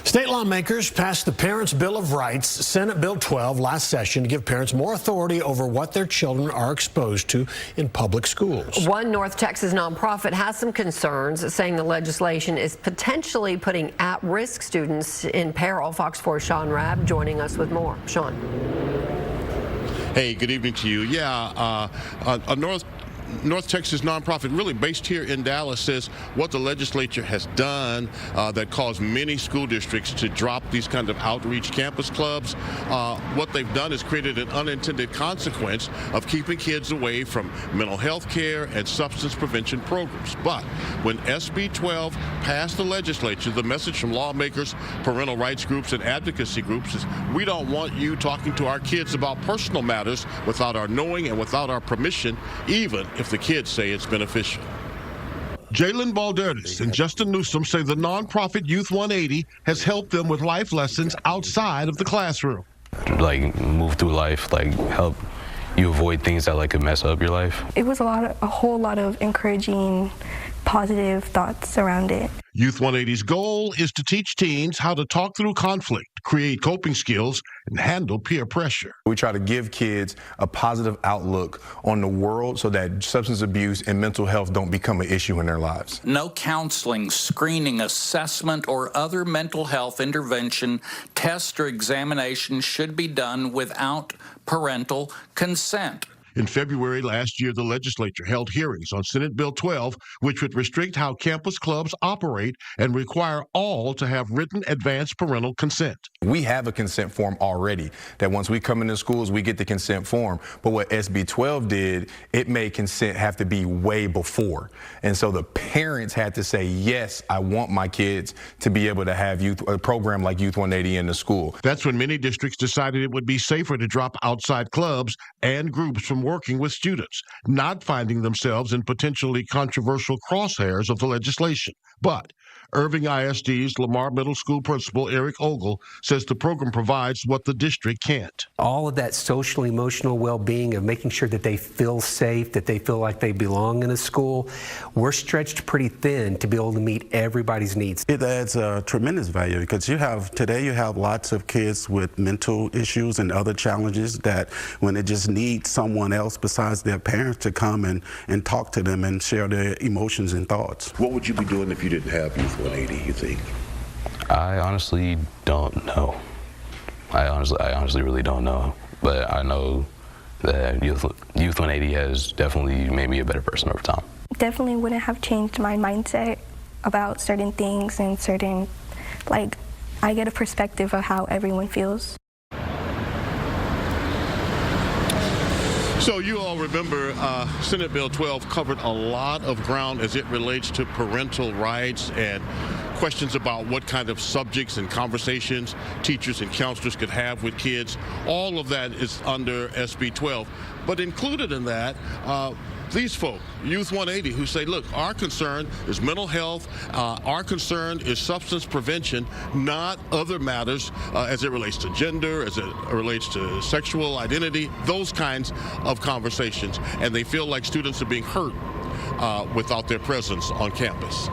State lawmakers passed the Parents' Bill of Rights, Senate Bill 12, last session to give parents more authority over what their children are exposed to in public schools. One North Texas nonprofit has some concerns, saying the legislation is potentially putting at-risk students in peril. Fox 4's Shaun Rabb joining us with more. Shaun. Hey, good evening to you. Yeah, a North Texas nonprofit really based here in Dallas says what the legislature has done that caused many school districts to drop these kind of outreach campus clubs. What they've done is created an unintended consequence of keeping kids away from mental health care and substance prevention programs. But when SB 12 passed the legislature, the message from lawmakers, parental rights groups, and advocacy groups is we don't want you talking to our kids about personal matters without our knowing and without our permission, even if the kids say it's beneficial. Jalen Balderdes and Justin Newsom say the nonprofit Youth 180 has helped them with life lessons outside of the classroom. Like move through life, like help you avoid things that could mess up your life. It was a whole lot of encouraging, positive thoughts around it. Youth 180's goal is to teach teens how to talk through conflict, create coping skills, and handle peer pressure. We try to give kids a positive outlook on the world so that substance abuse and mental health don't become an issue in their lives. No counseling, screening, assessment, or other mental health intervention, test, or examination should be done without parental consent. In February last year, the legislature held hearings on Senate Bill 12, which would restrict how campus clubs operate and require all to have written advance parental consent. We have a consent form already that once we come into schools, we get the consent form. But what SB 12 did, it made consent have to be way before. And so the parents had to say, yes, I want my kids to be able to have a program like Youth 180 in the school. That's when many districts decided it would be safer to drop outside clubs and groups from working with students, not finding themselves in potentially controversial crosshairs of the legislation. But Irving ISD's Lamar Middle School principal Eric Ogle says the program provides what the district can't. All of that social, emotional well-being of making sure that they feel safe, that they feel like they belong in a school, we're stretched pretty thin to be able to meet everybody's needs. It adds a tremendous value because today you have lots of kids with mental issues and other challenges that when they just need someone else besides their parents to come and talk to them and share their emotions and thoughts. What would you be doing if you didn't have Youth 180, you think? I honestly don't know. I honestly really don't know. But I know that Youth 180 has definitely made me a better person over time. Definitely wouldn't have changed my mindset about certain things and I get a perspective of how everyone feels. So you all remember Senate Bill 12 covered a lot of ground as it relates to parental rights and questions about what kind of subjects and conversations teachers and counselors could have with kids. All of that is under SB 12. But included in that, these folk, Youth 180, who say, look, our concern is mental health, our concern is substance prevention, not other matters as it relates to gender, as it relates to sexual identity, those kinds of conversations. And they feel like students are being hurt without their presence on campus.